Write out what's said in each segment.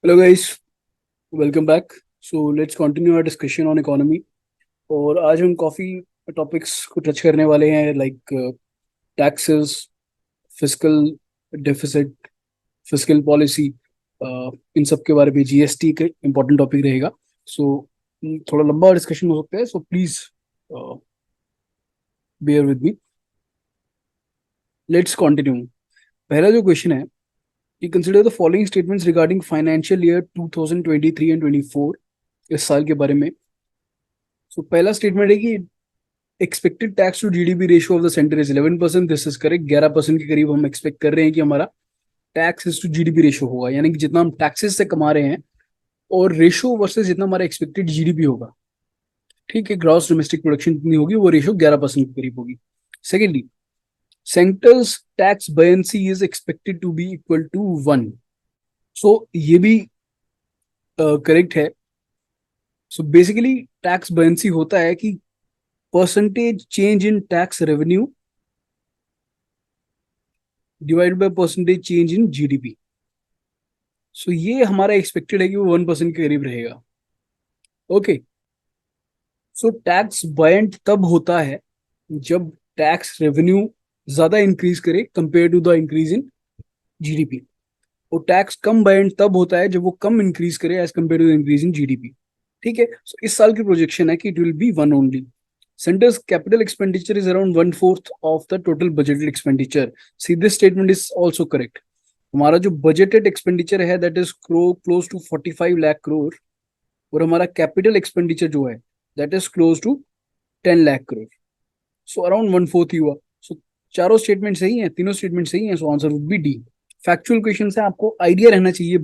Hello guys, welcome back. So let's continue our discussion on economy. और आज हम काफ़ी टॉपिक्स को टच करने वाले हैं, like taxes, fiscal deficit, fiscal policy. इन सब के बारे में जीएसटी का इम्पोर्टेंट टॉपिक रहेगा। सो थोड़ा लंबा डिस्कशन हो सकता है, so please bear with me. Let's continue. पहला जो क्वेश्चन है कि consider the following statements regarding financial year 2023 and 24, इस साल के बारे में। सो पहला स्टेटमेंट है कि expected tax to GDP ratio of the centre is 11%। This is correct. 11% के करीब हम एक्सपेक्ट कर रहे हैं कि हमारा टैक्स टू जीडीपी रेशियो होगा, यानी कि जितना हम टैक्सेस से कमा रहे हैं और रेशियो वर्सेस जितना हमारा एक्सपेक्टेड जीडीपी होगा, ठीक है, ग्रॉस डोमेस्टिक प्रोडक्शन जितनी होगी वो रेशियो 11% के करीब होगी। Secondly, centre's tax buoyancy is expected to be equal to 1। So ये भी करेक्ट है। सो बेसिकली टैक्स बयंसी होता है कि percentage change in tax revenue divide by percentage change in GDP. So ये हमारा एक्सपेक्टेड है कि वो 1% के करीब रहेगा। ओके। सो टैक्स बायंट तब होता है जब टैक्स रेवेन्यू ज्यादा इंक्रीज करे compare to the increase in GDP. और टैक्स कम बायंट तब होता है जब वो कम इंक्रीज करे as compare to the increase in GDP. ठीक है। सो इस साल की प्रोजेक्शन है कि it will be one only. Center's capital expenditure is around one fourth of the total budgeted expenditure. See, this statement is also correct. हमारा जो budgeted expenditure है that is close to 45 lakh crore, और हमारा कैपिटल एक्सपेंडिचर जो है that is close to 10 lakh crore. So around one fourth ही हुआ। So चारों स्टेटमेंट सही हैं, तीनों स्टेटमेंट सही हैं। सो answer would be D. Factual question से आपको आइडिया रहना चाहिए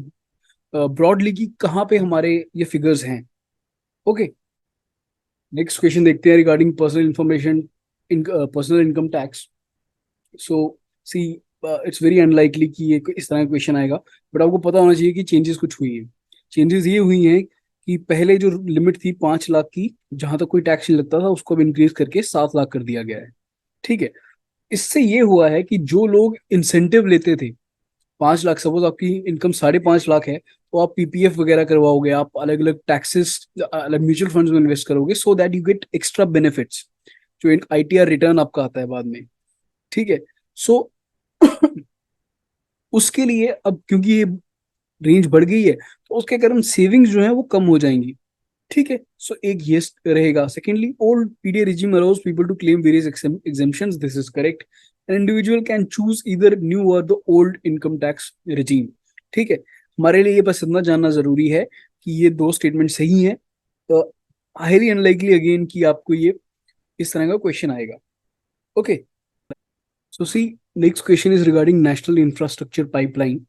ब्रॉडली कि कहाँ पे हमारे ये फिगर्स हैं। ओके। नेक्स्ट क्वेश्चन देखते हैं regarding personal information in personal income tax. So see, it's very unlikely कि ये इस तरह का क्वेश्चन आएगा, बट आपको पता होना चाहिए कि चेंजेस कुछ हुई है। चेंजेस ये हुई हैं कि पहले जो लिमिट थी 5 लाख की, जहां तक कोई टैक्स नहीं लगता था, उसको अब इंक्रीज करके 7 लाख कर दिया गया है। ठीक है। इससे ये हुआ है कि जो लोग इंसेंटिव लेते थे, 5 लाख, सपोज आपकी इनकम 5.5 लाख है, तो आप पीपीएफ वगैरह करवाओगे, आप अलग अलग टैक्सेस, अलग म्यूचुअल फंड्स में इन्वेस्ट करोगे, so that you get extra benefits, जो आईटीआर रिटर्न आपका आता है बाद में। ठीक है। सो उसके लिए अब क्योंकि ये रेंज बढ़ गई है, तो उसके कारण सेविंग्स जो है वो कम हो जाएंगी। ठीक है। सो एक ये रहेगा। Secondly, old PDA regime allows people to claim various exemptions. This is correct. An individual can choose either new और the old income tax regime. ठीक है। हमारे लिए ये बस इतना जानना जरूरी है कि ये दो स्टेटमेंट सही है। तो हाईली अनलाइकली अगेन कि आपको ये इस तरह का क्वेश्चन आएगा। Okay. So see, next question is regarding national infrastructure pipeline.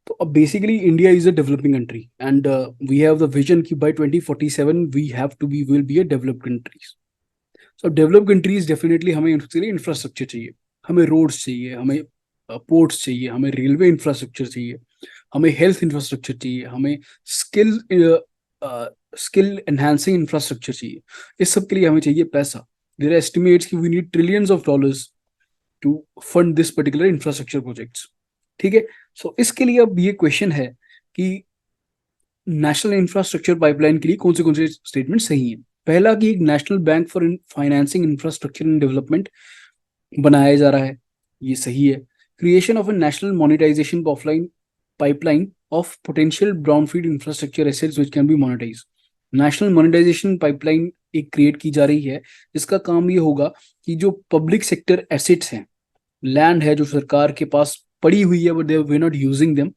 तो अब basically India is a developing country and we have the vision कि by 2047 we have to be will be a developed countries. So develop countries definitely हमें उसके लिए infrastructure चाहिए। हमें roads चाहिए, हमें पोर्ट्स चाहिए, हमें रेलवे इंफ्रास्ट्रक्चर चाहिए, हमें हेल्थ इंफ्रास्ट्रक्चर चाहिए, हमें स्किल स्किल एनहांसिंग इंफ्रास्ट्रक्चर चाहिए। इस सब के लिए हमें चाहिए पैसा। देयर एस्टिमेट्स कि we need trillions of dollars to fund this particular infrastructure projects. ठीक है। सो इसके लिए अब ये क्वेश्चन है कि नेशनल इंफ्रास्ट्रक्चर पाइपलाइन के लिए कौन से स्टेटमेंट सही हैं। पहला कि एक national bank for financing infrastructure and development बनाया जा रहा है, ये सही है। Creation of a national monetization offline pipeline of potential brownfield infrastructure assets which can be monetize. National monetization pipeline एक क्रिएट की जा रही है, जिसका काम ये होगा कि जो पब्लिक सेक्टर एसेट्स हैं, लैंड है जो सरकार के पास पड़ी हुई है but they were not using them,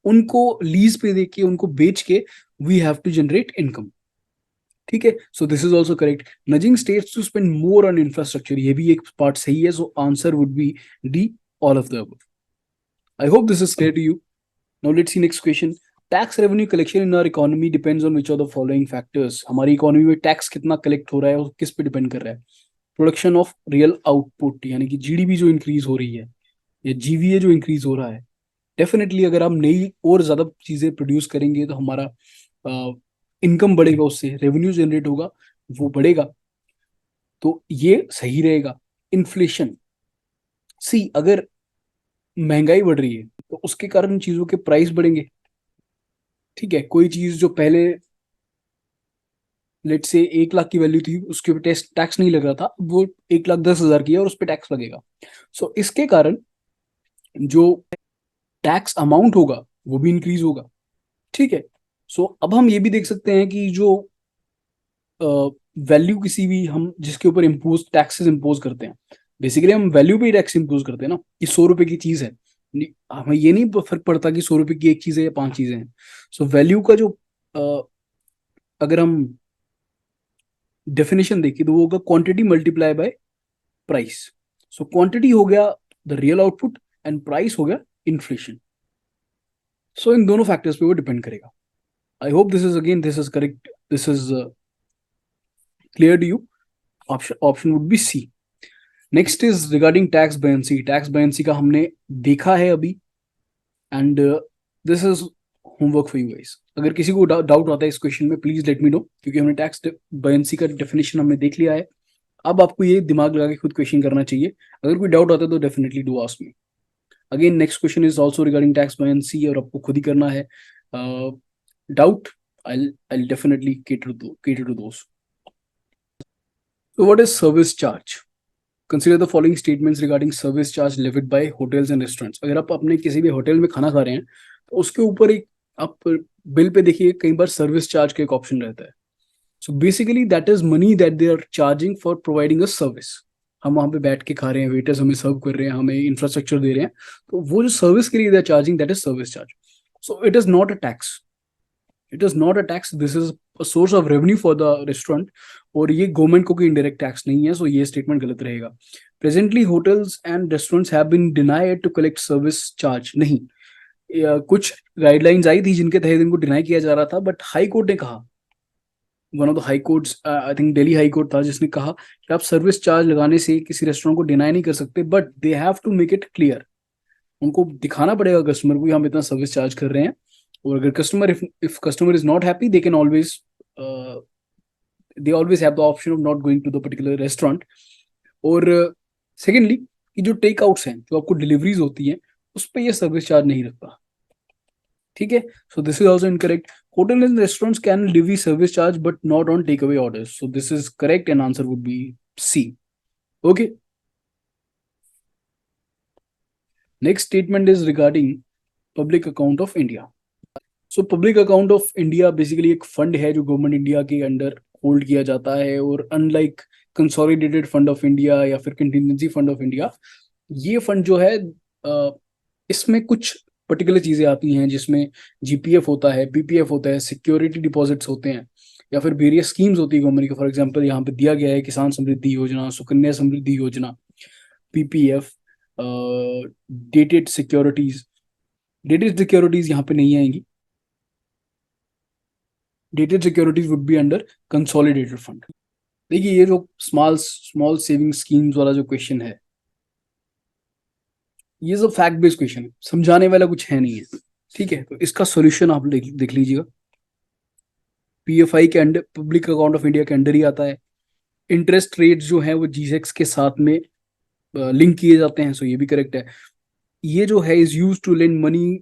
उनको लीज पे देके, उनको बेच के we have to generate income. ठीक है। So this is also correct. Nudging states to spend more on infrastructure, ये भी एक पार्ट सही है। So answer would be D, all of the above. I hope this is clear to you. Now let's see next question. Tax revenue collection in our economy depends on which of the following factors. हमारी economy में tax कितना collect हो रहा है और किस पे depend कर रहा है। प्रोडक्शन ऑफ रियल आउटपुट, यानी कि जीडीपी जो इंक्रीज हो रही है, या जीवीए जो इंक्रीज हो रहा है। डेफिनेटली अगर हम नई और ज्यादा चीजें प्रोड्यूस करेंगे तो हमारा इनकम बढ़ेगा, उससे रेवेन्यू जनरेट होगा, वो बढ़ेगा, तो ये सही रहेगा। इन्फ्लेशन, सी, अगर महंगाई बढ़ रही है तो उसके कारण चीजों के प्राइस बढ़ेंगे। ठीक है, कोई चीज जो पहले लेट से 1 लाख की वैल्यू थी उसके ऊपर टैक्स नहीं लग रहा था, वो 1,10,000 की है और उस पर टैक्स लगेगा। सो इसके कारण जो टैक्स अमाउंट होगा वो भी इंक्रीज होगा। ठीक है। सो अब हम ये भी देख सकते हैं कि जो वैल्यू किसी भी हम जिसके ऊपर इम्पोज टैक्सेस इम्पोज करते हैं, बेसिकली हम वैल्यू पे ही टैक्स इम्पोज करते हैं ना, कि 100 रुपए की चीज है, हमें ये नहीं फर्क पड़ता कि 100 रुपए की एक चीज है या 5 चीजें हैं। सो वैल्यू का जो अ, अगर हम डेफिनेशन देखिए तो वो होगा quantity multiply by price. So quantity हो गया the real output and price हो गया इन्फ्लेशन। सो इन दोनों फैक्टर्स पे वो डिपेंड करेगा। I hope this is correct, this is clear to you. Option would be C. Next is regarding tax buoyancy. Tax buoyancy का हमने देखा है अभी, and this is homework for you guys. अगर किसी को डाउट आता है इस क्वेश्चन में, प्लीज लेट मी नो, क्योंकि हमने टैक्स बयान्सी का डेफिनेशन हमने देख लिया है। अब आपको ये दिमाग लगा के खुद क्वेश्चन करना चाहिए। अगर कोई डाउट आता है तो definitely do ask me. Again next question is also regarding tax buoyancy, और आपको खुद ही करना है। Doubt, I'll definitely cater to those. So what is service charge? Consider the following statements regarding service charge levied by hotels and restaurants. अगर आप अपने किसी भी होटल में खाना खा रहे हैं तो उसके ऊपर एक आप बिल पे देखिए कई बार सर्विस चार्ज का एक ऑप्शन रहता है। So basically that is money that they are charging for providing a service. हम वहां पे बैठ के खा रहे हैं, वेटर्स हमें सर्व कर रहे हैं, हमें इंफ्रास्ट्रक्चर दे रहे हैं, तो वो जो सर्विस के लिए they are charging, that is service charge. So it is not a tax, it is not a tax, this is a source of revenue for the restaurant. और ये गवर्नमेंट को कोई इनडायरेक्ट टैक्स नहीं है, सो ये statement गलत रहेगा। Presently hotels and restaurants have been denied to collect service charge. नहीं, कुछ गाइडलाइंस आई थी जिनके तहत इनको डिनाई किया जा रहा था, बट हाई कोर्ट ने कहा, one of the high courts, I think Delhi high court था, जिसने कहा कि आप सर्विस चार्ज लगाने से किसी रेस्टोरेंट को डिनाई नहीं कर सकते, but they have to make it clear. उनको दिखाना पड़ेगा कस्टमर को कि हम इतना सर्विस चार्ज कर रहे हैं। और अगर customer, if customer is not happy, they always have the option of not going to the particular restaurant. और सेकेंडली, कि जो टेक आउट्स हैं, जो आपको डिलीवरीज होती हैं, उस पर यह सर्विस चार्ज नहीं रखता। ठीक है, so this is also incorrect. Hotel and restaurants can levy service charge but not on take away orders, so this is correct and answer would be C. Okay, next statement is regarding public account of India. So public account of India basically एक fund है जो government India के under hold किया जाता है। और unlike consolidated fund of India या फिर कंटिजेंसी फंड ऑफ इंडिया, ये फंड जो है इसमें कुछ पर्टिकुलर चीजें आती हैं, जिसमें जीपीएफ होता है, पीपीएफ होता है, सिक्योरिटी डिपॉजिट्स होते हैं, या फिर वेरियस स्कीम्स होती है गवर्नमेंट की। फॉर एग्जांपल यहाँ पे दिया गया है किसान समृद्धि योजना, सुकन्या समृद्धि योजना, PPF, dated securities. Dated securities यहाँ पे नहीं आएंगी, dated securities would be under consolidated fund. देखिए ये जो स्मॉल स्मॉल सेविंग स्कीम्स वाला जो क्वेश्चन है, ये सब फैक्ट बेस्ड क्वेश्चन है, समझाने वाला कुछ है नहीं है। ठीक है, तो इसका सॉल्यूशन आप देख लीजिएगा। पीएफआई के under, public account of India के अंडर ही आता है। इंटरेस्ट रेट जो है वो जीसेक्स के साथ में लिंक किए जाते हैं, सो ये भी करेक्ट है। ये जो है is use to lend money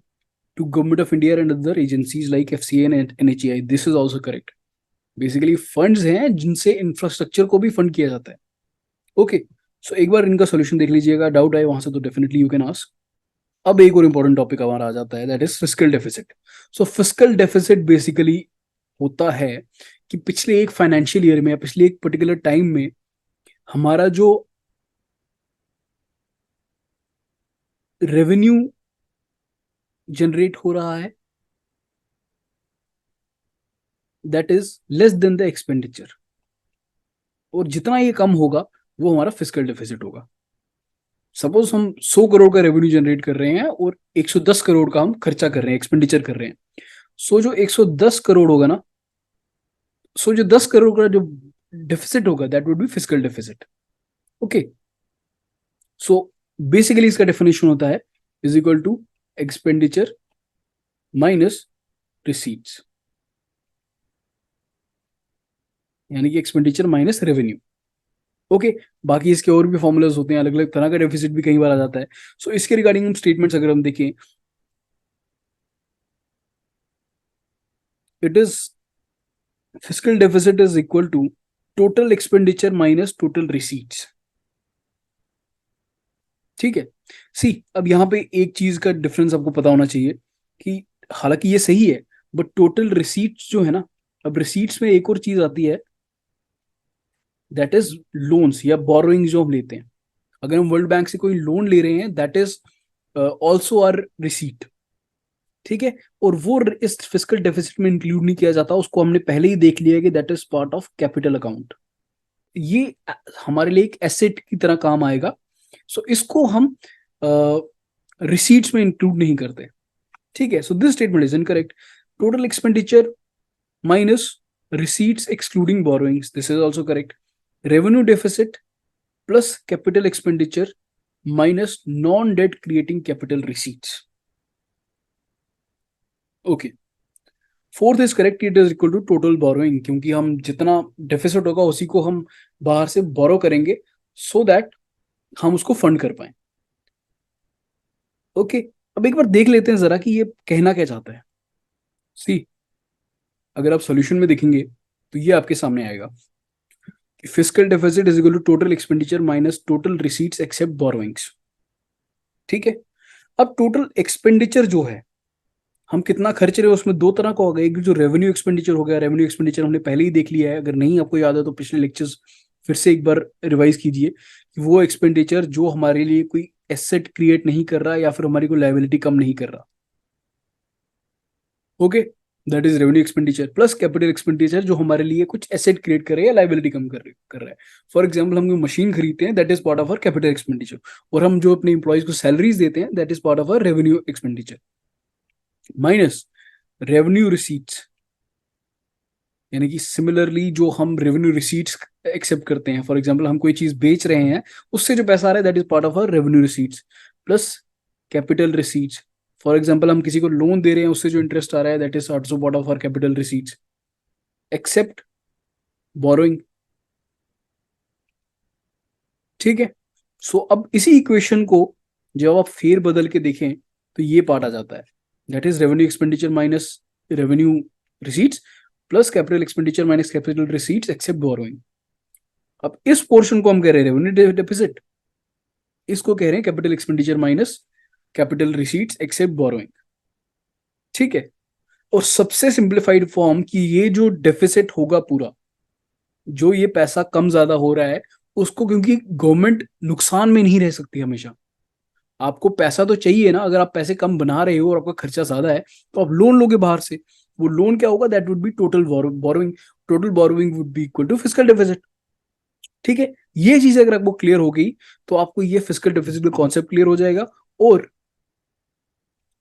to government of India and other agencies like FCA and NHAI, this is also correct. Basically funds हैं जिनसे इंफ्रास्ट्रक्चर को भी फंड किया जाता है। ओके, सो एक बार इनका सॉल्यूशन देख लीजिएगा, डाउट आए वहां से तो डेफिनेटली यू कैन आस्क। अब एक और इंपॉर्टेंट टॉपिक हमारा आ जाता है, that is fiscal deficit. So fiscal deficit basically होता है कि पिछले एक फाइनेंशियल ईयर में या पिछले एक पर्टिकुलर टाइम में हमारा जो रेवेन्यू जनरेट हो रहा है, that is less than the expenditure. और जितना ये कम होगा वो हमारा फिस्कल डेफिसिट होगा। सपोज हम 100 करोड़ का रेवेन्यू जनरेट कर रहे हैं और 110 करोड़ का हम खर्चा कर रहे हैं, एक्सपेंडिचर कर रहे हैं। सो जो 110 करोड़ होगा ना, सो जो 10 करोड़ का जो डेफिसिट होगा, that would be fiscal deficit. Okay, so basically इसका डेफिनेशन होता है is equal to expenditure minus receipts, यानी कि एक्सपेंडिचर माइनस रेवेन्यू। ओके, बाकी इसके और भी फॉर्मुलाज होते हैं, अलग अलग तरह का डेफिसिट भी कई बार आ जाता है। सो इसके रिगार्डिंग हम स्टेटमेंट्स अगर हम देखें, it is fiscal deficit is equal to total expenditure minus total receipts. ठीक है। सी अब यहाँ पे एक चीज का डिफरेंस आपको पता होना चाहिए कि हालांकि ये सही है, बट टोटल रिसीट्स जो है ना, अब रिसीट्स में एक और चीज आती है, दैट इज लोन्स या बोरोइंग जो हम लेते हैं। अगर हम वर्ल्ड बैंक से कोई लोन ले रहे हैं, that is also our receipt. ठीक है। और वो इस फिस्कल डेफिसिट में इंक्लूड नहीं किया जाता, उसको हमने पहले ही देख लिया कि that is part of capital account. ये हमारे लिए एक एसेट की तरह काम आएगा। सो इसको हम रिसीट्स में इंक्लूड नहीं करते। ठीक है। So this statement is incorrect. Total expenditure minus receipts excluding borrowings, this is also correct. Revenue deficit plus capital expenditure minus non-debt creating capital receipts. Okay. Fourth is correct, it is equal to total borrowing, क्योंकि हम जितना deficit होगा उसी को हम बाहर से बोरो करेंगे सो दैट हम उसको फंड कर पाए। ओके। अब एक बार देख लेते हैं जरा कि ये कहना क्या चाहता है। सी अगर आप सॉल्यूशन में देखेंगे तो ये आपके सामने आएगा, fiscal deficit is equal to total expenditure minus total receipts except borrowings. ठीक है। अब टोटल एक्सपेंडिचर जो है, हम कितना खर्च रहे हैं, उसमें दो तरह का होगा। एक जो रेवेन्यू एक्सपेंडिचर हो गया, रेवेन्यू एक्सपेंडिचर हमने पहले ही देख लिया है, अगर नहीं आपको याद है तो पिछले लेक्चर्स फिर से एक बार रिवाइज कीजिए कि वो एक्सपेंडिचर जो हमारे लिए कोई एसेट क्रिएट नहीं कर रहा या फिर हमारी कोई लायबिलिटी कम नहीं कर रहा। Okay. That is revenue expenditure plus capital expenditure जो हमारे लिए कुछ एसेट क्रिएट कर रहा है या लाइबिलिटी कम कर रहा है। फॉर एग्जाम्पल हम कोई मशीन खरीदते हैं, that is part of our capital expenditure. और हम जो अपने इंप्लॉइज को सैलरीज देते हैं, that is part of our revenue expenditure minus revenue receipts. यानी कि सिमिलरली जो हम रेवेन्यू रिसीट्स एक्सेप्ट करते हैं, फॉर एग्जाम्पल हम कोई चीज बेच रहे हैं, उससे जो पैसा आ रहा है that is part of our revenue receipts plus capital receipts. For example हम किसी को लोन दे रहे हैं, उससे जो इंटरेस्ट आ रहा है that is also part of our capital receipts except borrowing. ठीक है। सो अब इसी इक्वेशन को जब आप फेर बदल के देखें तो ये पार्ट आ जाता है, that is revenue expenditure minus revenue receipts plus capital expenditure minus capital receipts except borrowing. अब इस पोर्शन को हम कह रहे हैं रेवेन्यू डेफिसिट, इसको कह रहे हैं capital expenditure minus capital receipts except borrowing. ठीक है। और सबसे सिंप्लीफाइड फॉर्म कि ये जो डेफिसिट होगा पूरा, जो ये पैसा कम ज्यादा हो रहा है उसको, क्योंकि गवर्नमेंट नुकसान में नहीं रह सकती हमेशा, आपको पैसा तो चाहिए ना। अगर आप पैसे कम बना रहे हो और आपका खर्चा ज्यादा है तो आप लोन लोगे बाहर से, वो लोन क्या होगा, that would be total borrowing. Total borrowing would be equal to fiscal deficit. ठीक है। ये चीज अगर आपको क्लियर हो गई तो आपको ये फिस्कल डेफिसिट का कॉन्सेप्ट क्लियर हो जाएगा। और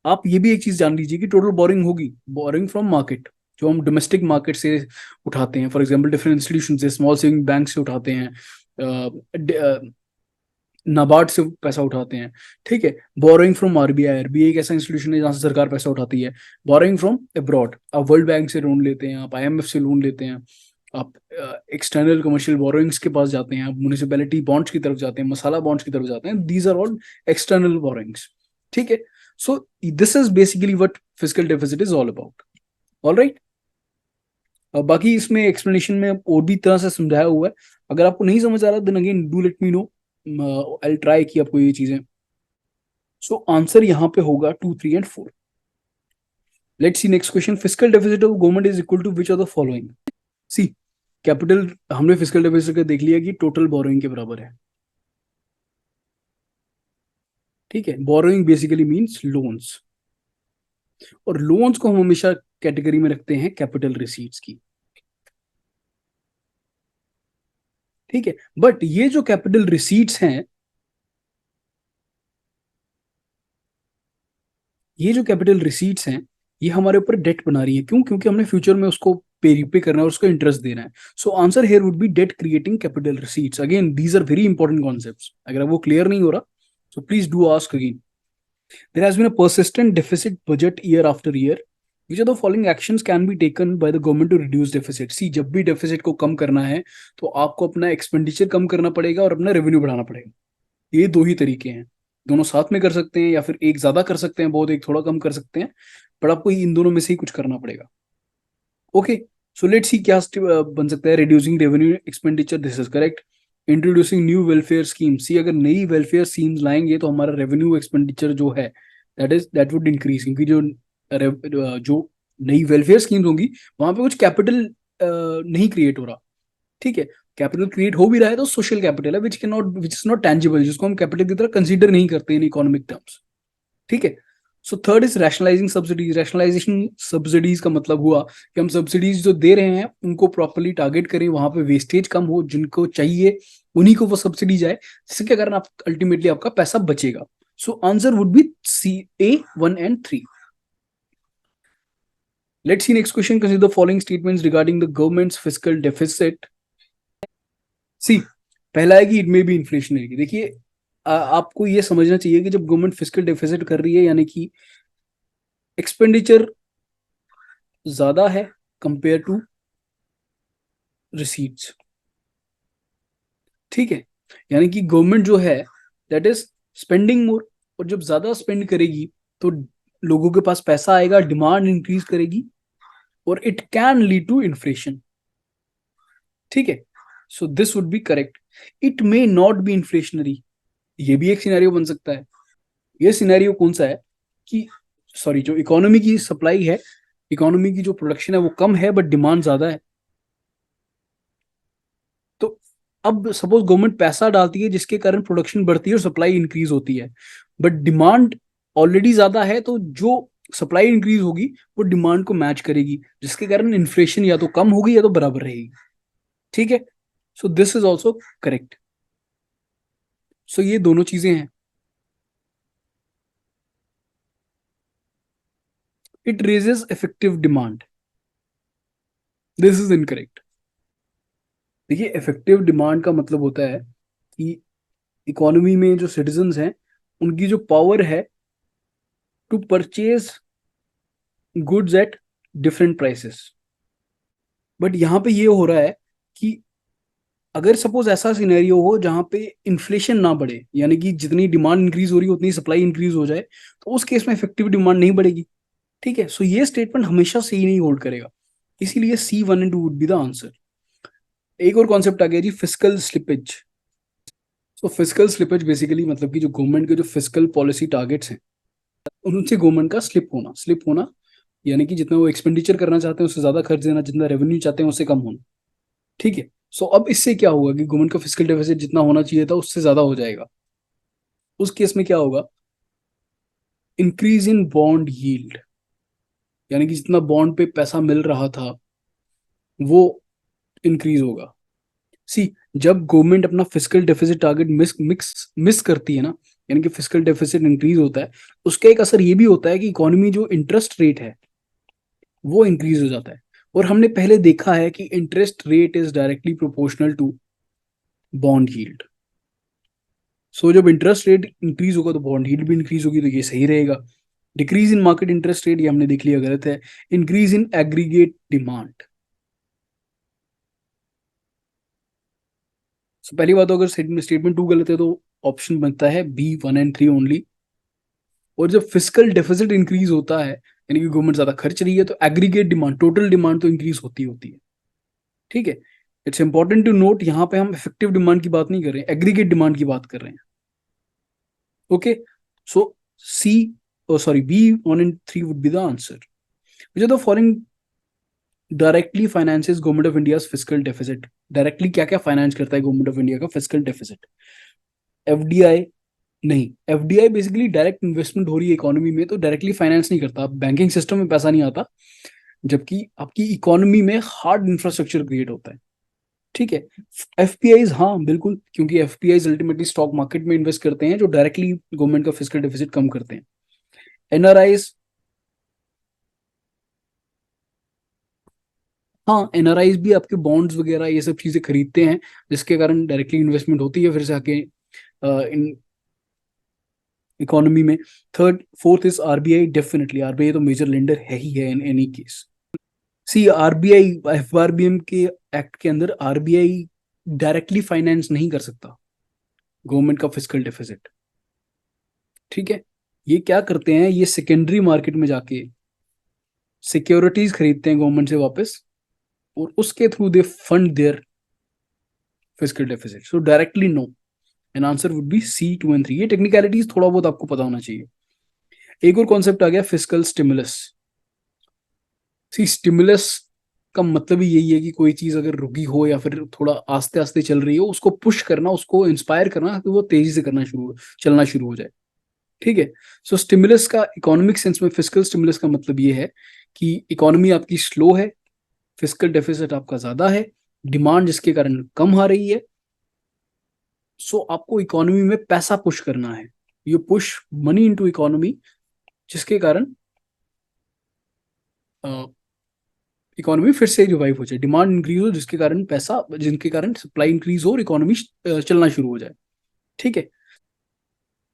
आप ये भी एक चीज जान लीजिए कि टोटल बोरिंग होगी बोरिंग फ्रॉम मार्केट, जो हम डोमेस्टिक मार्केट से उठाते हैं, फॉर एग्जांपल डिफरेंट इंस्टीट्यूशन से, स्मॉल सेविंग बैंक से उठाते हैं, नाबार्ड से पैसा उठाते हैं। ठीक है। बोरोइंग फ्रॉम आरबीआई, आरबीआई एक ऐसा इंस्टीट्यूशन है जहां से सरकार पैसा उठाती है। बोरोइंग फ्रॉम अब्रॉड, आप वर्ल्ड बैंक से लोन लेते हैं, आप आईएमएफ से लोन लेते हैं, आप एक्सटर्नल कमर्शियल बोरोइंग्स के पास जाते हैं, आप म्यूनिसिपैलिटी बॉन्ड्स की तरफ जाते हैं, मसाला बॉन्ड्स की तरफ जाते हैं। These are all external borrowings. ठीक है। So this is basically what fiscal deficit is all about. All right. बाकी इसमें एक्सप्लेनेशन में और भी तरह से समझाया हुआ है। अगर आपको नहीं समझ आ रहा then again do let me know, I try कि आपको ये चीजें। सो आंसर यहाँ पे होगा 2, 3 and 4। Let's see next question, fiscal deficit of government is equal to which of the following. See capital हमने फिस्कल डेफिसिट का देख लिया कि टोटल बोरोइंग के बराबर है। ठीक है। बोरोइंग बेसिकली मींस लोन्स, और लोन्स को हम हमेशा कैटेगरी में रखते हैं कैपिटल रिसीट्स की। ठीक है। बट ये जो कैपिटल रिसीट्स हैं, ये जो कैपिटल रिसीट्स हैं, ये हमारे ऊपर डेट बना रही है। क्यों? क्योंकि हमने फ्यूचर में उसको पे रिपे करना है और उसको इंटरेस्ट देना है। So answer here would be debt creating capital receipts. Again these are very important concepts. अगर वो क्लियर नहीं हो रहा so please do ask again. There has been a persistent deficit budget year after year. Which of the following actions can be taken by the government to reduce deficit? सी जब भी deficit को कम करना है तो आपको अपना एक्सपेंडिचर कम करना पड़ेगा और अपना रेवेन्यू बढ़ाना पड़ेगा। ये दो ही तरीके हैं, दोनों साथ में कर सकते हैं या फिर एक ज्यादा कर सकते हैं बहुत, एक थोड़ा कम कर सकते हैं, पर आपको इन दोनों में से ही कुछ करना पड़ेगा। ओके, सो लेट्स सी क्या बन सकता है। Reducing revenue expenditure, this is correct. Introducing new welfare scheme, see अगर नई वेलफेयर स्कीम्स लाएंगे तो हमारा रेवेन्यू एक्सपेंडिचर जो है दैट वुड इंक्रीज, क्योंकि जो नई वेलफेयर स्कीम्स होंगी वहां पे कुछ कैपिटल नहीं क्रिएट हो रहा। ठीक है, कैपिटल क्रिएट हो भी रहा है तो सोशल कैपिटल है विच इज नॉट टेंजिबल, जिसको हम कैपिटल की तरह कंसीडर नहीं करते इन इकोनॉमिक टर्म्स। ठीक है। So third is rationalizing subsidies. Rationalization subsidies का मतलब हुआ कि हम सब्सिडीज जो दे रहे हैं उनको प्रॉपरली टारगेट करें, वहां पे वेस्टेज कम हो, जिनको चाहिए उन्हीं को वो सब्सिडी जाए, जिसके कारण आप अल्टीमेटली आपका पैसा बचेगा। So answer would be C, A 1 and 3। Let's see next question. Consider the following statements regarding the government's fiscal deficit. See, पहला है कि इट मे बी इन्फ्लेशनरी। देखिए, आपको ये समझना चाहिए कि जब गवर्नमेंट फिस्कल डेफिसिट कर रही है यानी कि एक्सपेंडिचर ज्यादा है कंपेयर टू रिसीट्स। ठीक है, यानी कि गवर्नमेंट जो है दैट इज स्पेंडिंग मोर, और जब ज्यादा स्पेंड करेगी तो लोगों के पास पैसा आएगा, डिमांड इंक्रीज करेगी, और it can lead to inflation. ठीक है, so this would be correct. It may not be inflationary, ये भी एक सिनेरियो बन सकता है। ये सिनेरियो कौन सा है कि सॉरी, जो इकोनॉमी की सप्लाई है, इकोनॉमी की जो प्रोडक्शन है वो कम है बट डिमांड ज्यादा है। तो अब सपोज गवर्नमेंट पैसा डालती है जिसके कारण प्रोडक्शन बढ़ती है और सप्लाई इंक्रीज होती है, बट डिमांड ऑलरेडी ज्यादा है, तो जो सप्लाई इंक्रीज होगी वो डिमांड को मैच करेगी, जिसके कारण इन्फ्लेशन या तो कम होगी या तो बराबर रहेगी। ठीक है, so this is also correct. So ये दोनों चीजें हैं। It raises effective demand, this is incorrect. देखिए, इफेक्टिव डिमांड का मतलब होता है कि इकोनॉमी में जो सिटीजन्स हैं उनकी जो पावर है to purchase goods at different prices. But यहाँ पे ये हो रहा है कि अगर सपोज ऐसा सिनेरियो हो जहाँ पे इन्फ्लेशन ना बढ़े, यानी कि जितनी डिमांड इंक्रीज हो रही है उतनी सप्लाई इंक्रीज हो जाए, तो उस केस में इफेक्टिव डिमांड नहीं बढ़ेगी। ठीक है, सो ये स्टेटमेंट हमेशा सही नहीं होल्ड करेगा, इसीलिए C 1 and 2 would be the answer. एक और कॉन्सेप्ट आ गया जी, फिस्कल स्लिपेज। सो फिस्कल स्लिपेज बेसिकली मतलब कि जो गवर्नमेंट के जो फिस्कल पॉलिसी टारगेट्स हैं उनसे गवर्नमेंट का स्लिप होना, यानी कि जितना वो एक्सपेंडिचर करना चाहते हैं उससे ज्यादा खर्च देना, जितना रेवेन्यू चाहते हैं उससे कम होना। ठीक है, सो अब इससे क्या होगा कि गवर्नमेंट का फिस्कल डेफिसिट जितना होना चाहिए था उससे ज्यादा हो जाएगा। उस केस में क्या होगा, इंक्रीज इन बॉन्ड यील्ड, यानी कि जितना बॉन्ड पे पैसा मिल रहा था वो इंक्रीज होगा। सी, जब गवर्नमेंट अपना फिस्कल डेफिसिट टारगेट मिस करती है ना, यानी कि फिस्कल डेफिसिट इंक्रीज होता है, उसका एक असर ये भी होता है कि इकोनॉमी जो इंटरेस्ट रेट है वो इंक्रीज हो जाता है। और हमने पहले देखा है कि interest rate is directly proportional to bond yield. So जब इंटरेस्ट रेट इंक्रीज होगा तो बॉन्ड यील्ड भी इंक्रीज होगी, तो ये सही रहेगा। Decrease in market interest rate, ये हमने देख लिया गलत है। इंक्रीज इन एग्रीगेट डिमांड, सो पहली बात तो अगर स्टेटमेंट 2 गलत है तो ऑप्शन बनता है B 1 and 3 ओनली। और जब फिजिकल डेफिसिट इंक्रीज होता है यानी कि गवर्नमेंट ज्यादा खर्च रही है तो एग्रीगेट डिमांड, टोटल डिमांड तो इंक्रीज होती है। ठीक है, इट्स इंपॉर्टेंट टू नोट, यहाँ पे हम इफेक्टिव डिमांड की बात नहीं कर रहे हैं, एग्रीगेट डिमांड की बात कर रहे हैं। Okay, so see, sorry, B 1 and 3 would be the answer. Which are the following directly finances government of India physical deficit. Directly क्या क्या फाइनेंस करता है गवर्नमेंट ऑफ इंडिया का फिजिकल डेफिसिट? FDI नहीं, FDI बेसिकली डायरेक्ट इन्वेस्टमेंट हो रही है economy में, तो डायरेक्टली फाइनेंस नहीं करता, बैंकिंग सिस्टम में पैसा नहीं आता, जबकि आपकी इकोनॉमी में हार्ड इंफ्रास्ट्रक्चर क्रिएट होता है। ठीक है, FPIs हाँ बिल्कुल, क्योंकि FPIs अल्टीमेटली स्टॉक मार्केट में इन्वेस्ट करते हैं जो डायरेक्टली गवर्नमेंट का फिजिकल डेफिसिट कम करते हैं। NRIs, हाँ NRIs भी आपके बॉन्ड्स वगैरह ये सब चीजें खरीदते हैं, जिसके कारण डायरेक्टली इन्वेस्टमेंट होती है फिर से आके इन इकोनॉमी में। Third fourth is RBI, definitely RBI तो मेजर लेंडर है ही है in any case. See, RBI FRBM के एक्ट के अंदर RBI डायरेक्टली फाइनेंस नहीं कर सकता गवर्नमेंट का फिजिकल डेफिसिट। ठीक है, ये क्या करते हैं, ये सेकेंडरी मार्केट में जाके सिक्योरिटीज खरीदते हैं गवर्नमेंट से वापस, और उसके through they fund their physical deficit. So directly no, an answer would be C 2 and 3। ये टेक्निकलिटीज थोड़ा बहुत आपको पता होना चाहिए। एक और कॉन्सेप्ट आ गया फिजिकल स्टिमुलस। सी स्टिमुलस का मतलब ही यही है कि कोई चीज अगर रुकी हो या फिर थोड़ा आस्ते आस्ते चल रही हो, उसको पुश करना, उसको इंस्पायर करना कि वो तेजी से चलना शुरू हो जाए। ठीक है। सो स्टिमुलस का इकोनॉमिक सेंस में, फिजिकल स्टिमुलस का मतलब ये है कि इकोनॉमी आपकी स्लो है, फिजिकल डेफिसिट आपका ज्यादा है, डिमांड जिसके कारण कम आ रही है। सो आपको इकोनॉमी में पैसा पुश करना है, you push money into economy, जिसके कारण इकोनॉमी फिर से रिवाइव हो जाए, डिमांड इंक्रीज हो जिसके कारण पैसा, जिनके कारण सप्लाई इंक्रीज हो और इकोनॉमी चलना शुरू हो जाए। ठीक है।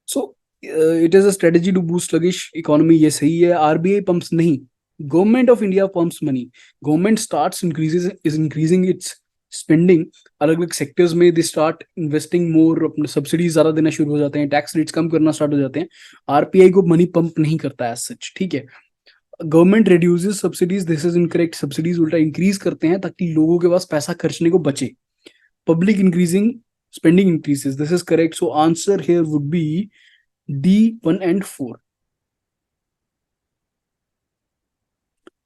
So it is a strategy to boost sluggish economy, ये सही है। आरबीआई पंप्स नहीं, government of India pumps money. Government starts increases is increasing its spending, अलग अलग सेक्टर्स में दे स्टार्ट इन्वेस्टिंग मोर, अपने सब्सिडीज ज्यादा देना शुरू हो जाते हैं, टैक्स रेट्स कम करना स्टार्ट हो जाते हैं। आरबीआई को मनी पंप नहीं करता है सच। ठीक है। Government reduces subsidies, this is incorrect. Subsidies उल्टा इंक्रीज करते हैं ताकि लोगों के पास पैसा खर्चने को बचे। Public increasing, spending increases, this is correct. So answer here would B D 1 and 4।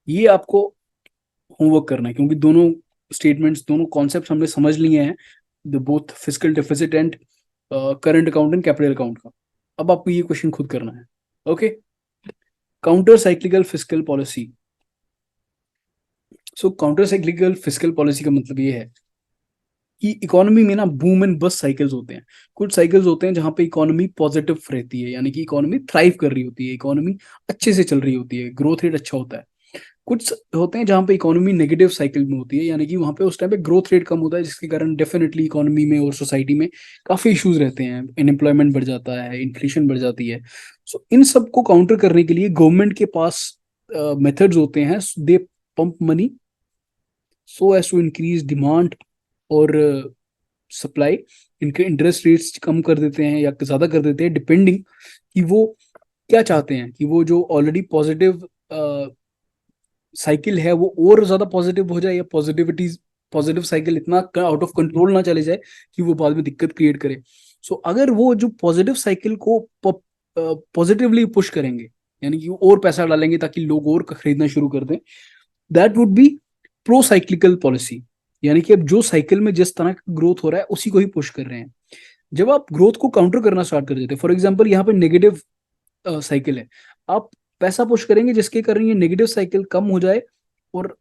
ये आपको होमवर्क करना है, क्योंकि दोनों स्टेटमेंट्स, दोनों कॉन्सेप्ट हमने समझ लिए हैं, the both physical deficit and current account and capital account का। अब आपको ये क्वेश्चन खुद करना है। Okay. Counter cyclical physical policy. So counter cyclical physical policy का मतलब ये है कि इकोनॉमी में ना बूम एंड बस्ट साइकिल्स होते हैं। कुछ साइकिल्स होते हैं जहां पे इकोनॉमी पॉजिटिव रहती है, यानी कि इकोनॉमी थ्राइव कर रही होती है, इकोनॉमी अच्छे से चल रही होती है, ग्रोथ रेट अच्छा होता है। कुछ होते हैं जहां पे इकोनॉमी नेगेटिव साइकिल में होती है, यानी कि वहां पे उस टाइम पे ग्रोथ रेट कम होता है, जिसके कारण डेफिनेटली इकोनॉमी में और सोसाइटी में काफी इश्यूज रहते हैं, अनएम्प्लॉयमेंट बढ़ जाता है, इन्फ्लेशन बढ़ जाती है। सो इन सब को काउंटर करने के लिए गवर्नमेंट के पास मेथड्स होते हैं। They pump money so as to increase demand और सप्लाई। इनके इंटरेस्ट रेट्स कम कर देते हैं या ज्यादा कर देते हैं, डिपेंडिंग कि वो क्या चाहते हैं, कि वो जो ऑलरेडी पॉजिटिव साइकिल है वो और ज्यादा पॉजिटिव हो जाए, या पॉजिटिव साइकिल इतना आउट ऑफ कंट्रोल ना चले जाए कि वो बाद में दिक्कत क्रिएट करे। सो अगर वो जो पॉजिटिव साइकिल को पॉजिटिवली पुश करेंगे, यानी कि वो और पैसा डालेंगे ताकि लोग और खरीदना शुरू कर दें, that would B pro cyclical policy. यानी कि अब जो साइकिल में जिस तरह का ग्रोथ हो रहा है उसी को ही पुश कर रहे हैं। जब आप ग्रोथ को काउंटर करना स्टार्ट कर देते हैं, फॉर एग्जाम्पल यहाँ पे नेगेटिव साइकिल है, आप पैसा पुश करेंगे जिसके कारण ये नेगेटिव साइकिल कम हो जाए, और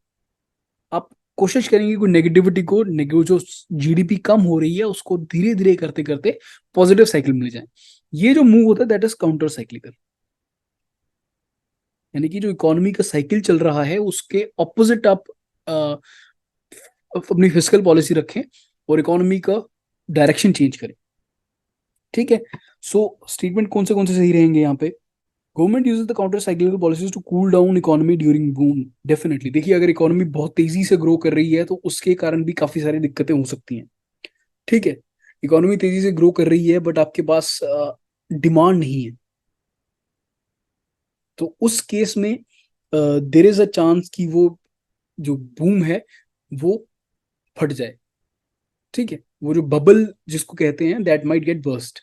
आप कोशिश करेंगे कि नेगेटिविटी को, जो जीडीपी कम हो रही है उसको धीरे धीरे करते करते पॉजिटिव साइकिल मिल जाए। ये जो मूव होता है दैट इज काउंटर साइक्लिकल, यानी कि जो इकोनॉमी का साइकिल चल रहा है उसके ऑपोजिट आप अपनी फिजिकल पॉलिसी रखें और इकोनॉमी का डायरेक्शन चेंज करें। ठीक है। सो स्टेटमेंट कौन से सही रहेंगे यहाँ पे? Government uses the counter cyclical policies to cool down economy during boom. Definitely देखिए, अगर इकोनॉमी बहुत तेजी से ग्रो कर रही है तो उसके कारण भी काफी सारी दिक्कतें हो सकती हैं। ठीक है। इकोनॉमी तेजी से ग्रो कर रही है बट आपके पास डिमांड नहीं है, तो उस केस में देर इज अ चांस कि वो जो बूम है वो फट जाए। ठीक है। वो जो बबल जिसको कहते हैं दैट माइट गेट बर्स्ट।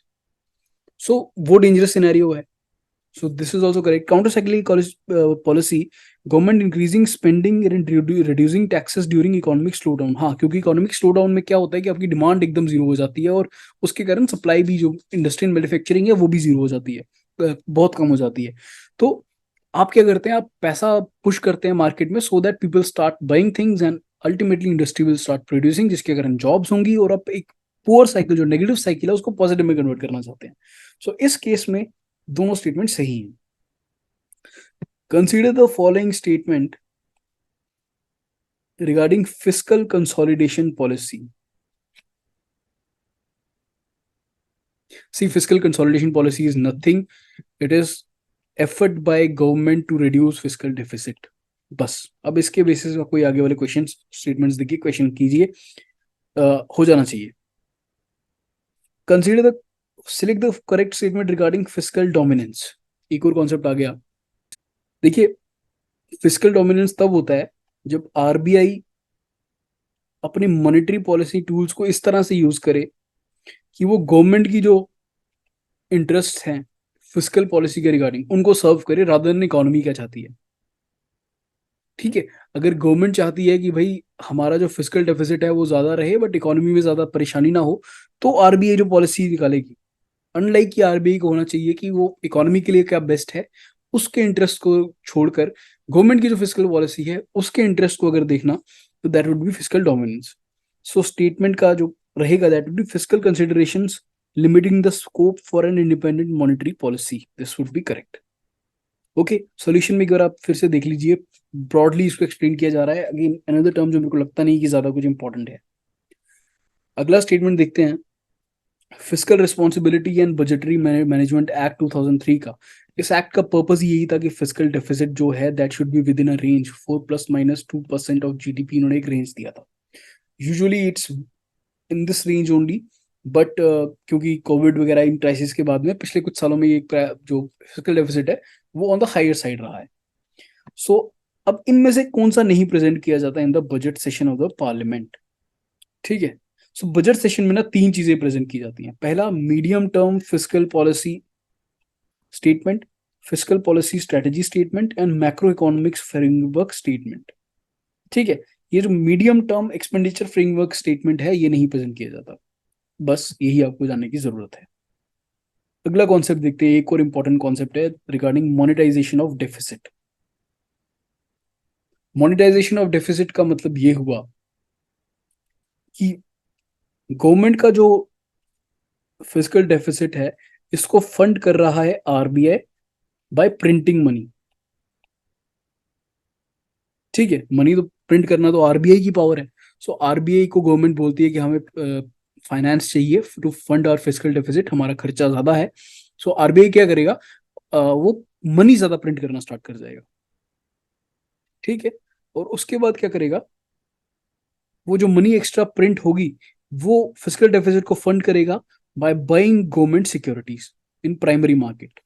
सो वो डेंजरस सिनेरियो है। So this is also correct. Counter cyclical policy, government increasing spending and reducing taxes during economic slow down. हाँ, क्योंकि इकोनॉमिक स्लो डाउन में क्या होता है कि आपकी डिमांड एकदम जीरो हो जाती है और उसके कारण सप्लाई भी, जो इंडस्ट्रियल मैन्युफैक्चरिंग है वो भी जीरो हो जाती है, बहुत कम हो जाती है। तो आप क्या करते हैं, आप पैसा पुश करते हैं मार्केट में so that people start buying things and ultimately industry will start producing, जिसके कारण जॉब्स होंगी और आप एक पुअर साइकिल, जो नेगेटिव साइकिल है, उसको पॉजिटिव में कन्वर्ट करना चाहते हैं। सो इस केस में दोनों स्टेटमेंट सही हैं। Consider the following statement regarding fiscal consolidation policy. See, fiscal consolidation policy is nothing. It is effort by government to reduce fiscal deficit. बस अब इसके बेसिस पर कोई आगे वाले क्वेश्चन स्टेटमेंट्स देखिए, क्वेश्चन कीजिए, हो जाना चाहिए। Consider the select the correct statement regarding physical dominance. एक और कॉन्सेप्ट आ गया। देखिए, फिस्कल डोमिनेंस तब होता है जब आरबीआई अपने मॉनेटरी पॉलिसी टूल्स को इस तरह से यूज करे कि वो गवर्नमेंट की जो इंटरेस्ट हैं फिस्कल पॉलिसी के रिगार्डिंग उनको सर्व करे, रादर देन इकोनॉमी क्या चाहती है। ठीक है, अगर गवर्नमेंट चाहती है कि भाई हमारा जो फिस्कल डेफिसिट है वो ज्यादा रहे बट इकोनॉमी में ज्यादा परेशानी ना हो, तो आरबीआई जो पॉलिसी निकालेगी, अनलाइक कि आरबीआई को होना चाहिए कि वो इकोनॉमी के लिए क्या बेस्ट है, उसके इंटरेस्ट को छोड़कर गवर्नमेंट की जो फिस्कल पॉलिसी है उसके इंटरेस्ट को अगर देखना, तो that would be fiscal dominance. So statement का जो रहेगा that would be fiscal considerations limiting the scope for an independent monetary policy, this would be correct. Okay, solution में एक बार आप फिर से देख लीजिए, ब्रॉडली इसको एक्सप्लेन किया जा रहा है, अगेन अनदर टर्म जो मेरे को लगता नहीं कि ज्यादा कुछ इंपॉर्टेंट है। अगला स्टेटमेंट देखते हैं, fiscal responsibility and budgetary management act 2003 का। इस एक्ट का पर्पस यही था कि फिस्कल डेफिसिट जो है that should be with in a range 4 ± 2% of GDP, इन्होंने एक रेंज दिया था। Usually it's in this range only, but क्योंकि कोविड वगैरह इन क्राइसिस के बाद में पिछले कुछ सालों में ये जो फिस्कल डेफिसिट है वो ऑन द हायर साइड रहा है। सो अब इनमें से कौन सा नहीं प्रेजेंट किया जाता in the budget session of the parliament? ठीक है, सो बजट सेशन में ना तीन चीजें प्रेजेंट की जाती हैं। पहला, medium term fiscal policy statement, fiscal policy strategy statement and macro economics framework statement. ठीक है, ये जो medium term expenditure framework statement है ये नहीं प्रेजेंट किया जाता, बस यही आपको जानने की जरूरत है। अगला कॉन्सेप्ट देखते हैं, एक और इंपॉर्टेंट कॉन्सेप्ट है regarding monetization of deficit. Monetization of deficit का मतलब ये हुआ कि गवर्नमेंट का जो फिजिकल डेफिसिट है इसको फंड कर रहा है आरबीआई बाय प्रिंटिंग मनी। ठीक है, मनी तो प्रिंट करना तो आरबीआई की पावर है। सो आरबीआई को गवर्नमेंट बोलती है कि हमें फाइनेंस चाहिए टू फंड और फिजिकल डेफिसिट, हमारा खर्चा ज्यादा है। सो आरबीआई क्या करेगा, वो मनी ज्यादा प्रिंट करना स्टार्ट कर जाएगा। ठीक है, और उसके बाद क्या करेगा, वो जो मनी एक्स्ट्रा प्रिंट होगी वो फिजिकल डेफिसिट को फंड करेगा by buying government securities in primary market.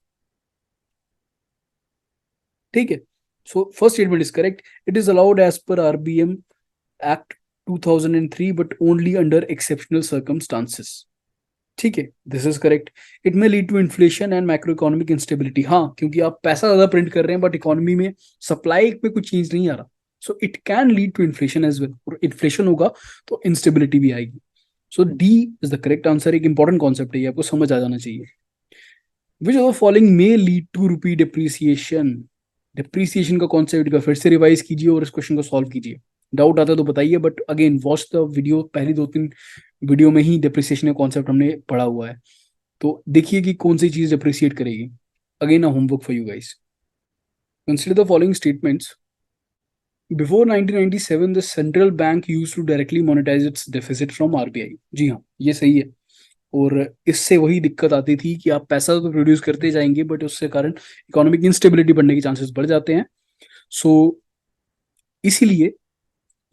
ठीक है, so first statement is correct, it is allowed as per RBM act 2003 but only under exceptional circumstances. ठीक है, this is correct. It may lead to inflation and macroeconomic instability, हाँ क्योंकि आप पैसा ज्यादा print कर रहे हैं बट इकोनॉमी में सप्लाई पे कुछ चेंज नहीं आ रहा, so it can lead to inflation as well, और इन्फ्लेशन होगा तो इंस्टेबिलिटी भी आएगी। So D is the correct answer. एक इंपॉर्टेंट कॉन्सेप्ट है, ये आपको समझ आ जाना चाहिए। Which of the following may lead to rupee depreciation? Depreciation का कॉन्सेप्ट का फिर से रिवाइज कीजिए और इस क्वेश्चन को सॉल्व कीजिए। डाउट आता है तो बताइए, but again watch the video, पहली दो तीन वीडियो में ही डिप्रिसिएशन का कॉन्सेप्ट हमने पढ़ा हुआ है, तो देखिए कि कौन सी चीज डिप्रिसिएट करेगी। Again a homework for you guys, consider the following statements. Before 1997 the central bank used to directly monetise its deficit from RBI. जी हाँ, ये सही है, और इससे वही दिक्कत आती थी कि आप पैसा तो प्रोड्यूस करते जाएंगे बट उससे कारण इकोनॉमिक इंस्टेबिलिटी बढ़ने के चांसेस बढ़ जाते हैं। सो इसीलिए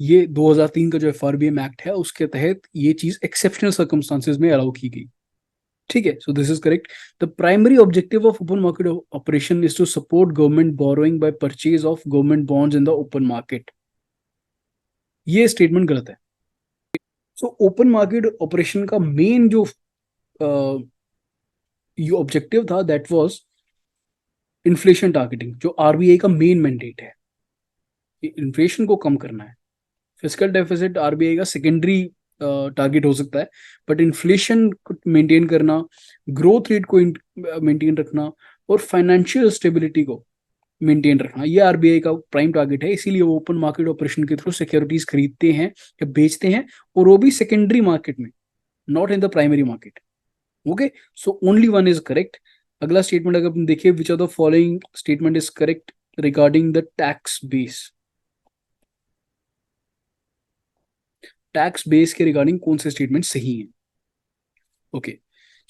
ये 2003 का जो एफआरबीएम एक्ट है उसके तहत ये चीज एक्सेप्शनल सर्कमस्टांसेस में अलाउ की गई। ठीक है, so this is correct. The primary objective of open market operation is to support government borrowing by purchase of government bonds in the open market. ये स्टेटमेंट गलत है। सो ओपन मार्केट ऑपरेशन का main जो ये objective था that was inflation targeting, जो RBI का main mandate है, इन्फ्लेशन को कम करना है। फिजिकल डेफिसिट आरबीआई का सेकेंडरी टारगेट हो सकता है, बट इन्फ्लेशन को मेंटेन करना, ग्रोथ रेट को मेंटेन रखना और फाइनेंशियल स्टेबिलिटी को मेंटेन रखना, ये आरबीआई का प्राइम टारगेट है। इसीलिए वो ओपन मार्केट ऑपरेशन के थ्रू सिक्योरिटीज खरीदते हैं या बेचते हैं, और वो भी सेकेंडरी मार्केट में, not in the primary market. Okay, so only one is correct. अगला स्टेटमेंट अगर हम देखिए, विच of the following statement is correct regarding the tax base? Tax base के रिगार्डिंग कौन से स्टेटमेंट सही है? ओके,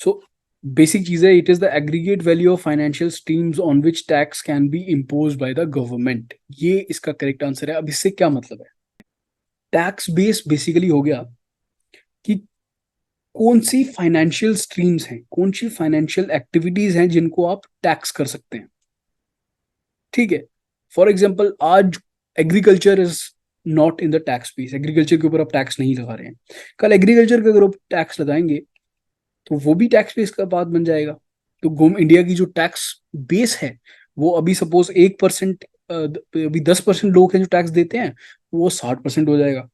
सो बेसिक चीज है, it is the aggregate value of financial streams on which tax can be impose by the government, ये इसका correct answer है। अब इससे क्या मतलब है? टैक्स बेस बेसिकली हो गया कि कौन सी फाइनेंशियल स्ट्रीम्स हैं, कौन सी फाइनेंशियल एक्टिविटीज हैं जिनको आप टैक्स कर सकते हैं। ठीक है, फॉर एग्जाम्पल आज agriculture is not in the tax base, agriculture के ऊपर आप टैक्स नहीं लगा रहे हैं, कल एग्रीकल्चर के अगर आप टैक्स लगाएंगे तो वो भी टैक्स बेस का बात बन जाएगा। तो गोम इंडिया की जो टैक्स बेस है वो अभी सपोज 1%, अभी 10% लोग हैं जो टैक्स देते हैं, वो 60% हो जाएगा।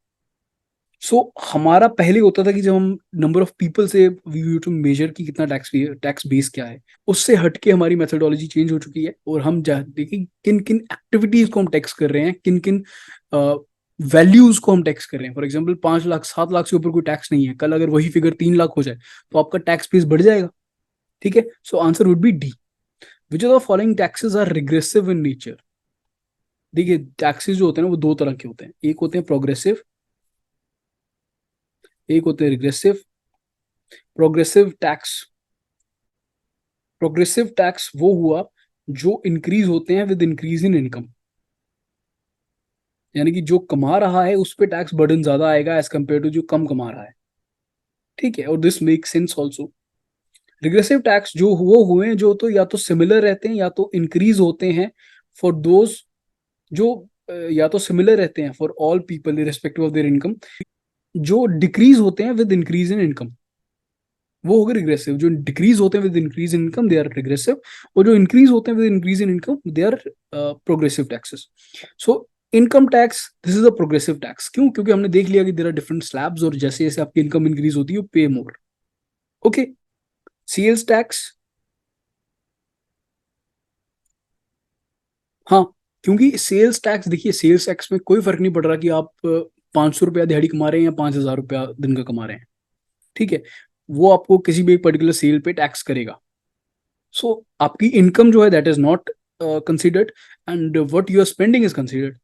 सो हमारा पहले होता था कि जब हम नंबर ऑफ पीपल से वी यूज टू मेजर कि कितना टैक्स बेस क्या है, उससे हटके हमारी मेथोडोलॉजी चेंज हो चुकी है और हम देखिए किन किन एक्टिविटीज को हम टैक्स कर रहे हैं, किन किन वैल्यूज को हम टैक्स कर रहे हैं। फॉर एग्जाम्पल 5 लाख 7 लाख से ऊपर कोई टैक्स नहीं है, कल अगर वही फिगर 3 लाख हो जाए तो आपका टैक्स बेस बढ़ जाएगा। ठीक है, so answer would be D. Which of the following taxes are regressive in nature. देखिए टैक्सेस जो होते हैं ना वो दो तरह के होते हैं, एक होते हैं प्रोग्रेसिव, एक होते हैं regressive. Progressive tax, progressive tax वो हुआ जो इंक्रीज होते हैं विद इंक्रीज इन इनकम, यानी कि जो कमा रहा है उस पर टैक्स बर्डन ज्यादा आएगा एज कंपेयर टू जो कम कमा रहा है। ठीक है, और this make sense also. Regressive tax जो वो हुए जो तो या तो सिमिलर रहते हैं या तो इंक्रीज होते हैं फॉर दोज जो या तो सिमिलर रहते हैं for all people respective of their income, जो डिक्रीज होते हैं विद इंक्रीज इन इनकम वो हो गए रिग्रेसिव। जो डिक्रीज होते हैं with increase in income they are regressive, और जो इंक्रीज होते हैं with increase in income they are progressive taxes. So income tax this is a progressive tax. क्यों? क्योंकि हमने देख लिया कि देयर आर डिफरेंट स्लैब्स और जैसे जैसे आपकी इनकम इंक्रीज होती है यू पे मोर। ओके, सेल्स टैक्स, हाँ, क्योंकि सेल्स टैक्स देखिए सेल्स टैक्स में कोई फर्क नहीं पड़ रहा कि आप 500 रुपया दिहाड़ी कमा रहे हैं या 5,000 रुपया दिन का कमा रहे हैं। ठीक है, वो आपको किसी भी पर्टिकुलर सेल पे टैक्स करेगा। सो आपकी इनकम जो है that is not considered and what you are spending is considered.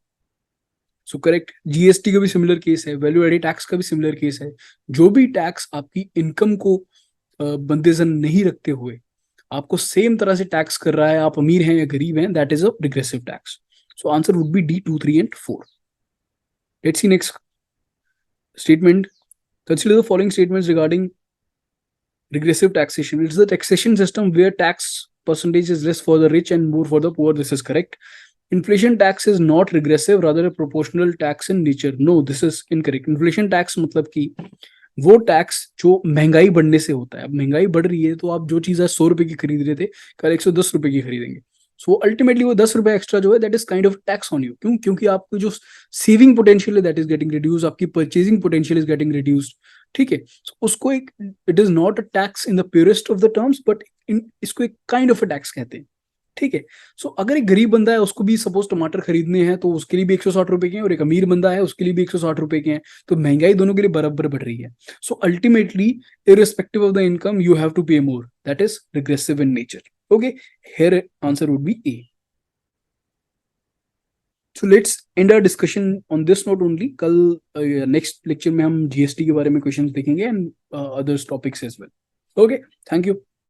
So correct, GST का भी सिमिलर केस है, वैल्यू एडेड टैक्स का भी सिमिलर केस है। जो भी टैक्स आपकी इनकम को बंदेजन नहीं रखते हुए आपको सेम तरह से टैक्स कर रहा है, आप अमीर हैं या गरीब हैं, that is a regressive tax. So answer would be D 2, 3 and 4। Let's see next statement. Consider the following statements regarding regressive taxation. It's the taxation system where tax percentage is less for the rich and more for the poor. This is correct. Inflation tax is not regressive, rather a proportional tax in nature. No, this is incorrect. Inflation tax मतलब कि वो tax जो महंगाई बढ़ने से होता है। अब महंगाई बढ़ रही है तो आप जो चीज आज 100 रुपए की खरीद रहे थे कल 110 रुपए की खरीदेंगे। सो अल्टीमेटली वो 10 रुपए एक्स्ट्रा जो है that is kind of tax on you. क्यों? क्योंकि आपकी जो सेविंग पोटेंशियल है दैट इज गेटिंग रिड्यूस, आपकी purchasing potential is getting reduced. ठीक है, so, उसको एक it is not a tax in the purest of the terms but इसको एक काइंड ऑफ अ टैक्स कहते हैं। ठीक है, सो अगर एक गरीब बंदा है उसको भी सपोज टमाटर खरीदने हैं तो उसके लिए भी 160 रुपए के हैं, और एक अमीर बंदा है उसके लिए भी 160 रुपए के हैं, तो महंगाई दोनों के लिए बराबर बढ़ रही है। So ultimately irrespective of the income you have to pay more, that is regressive in nature. Okay, here answer would be A. So let's end our discussion on this note only. कल next lecture में हम GST के बारे में questions देखेंगे and others topics as well. Okay, thank you.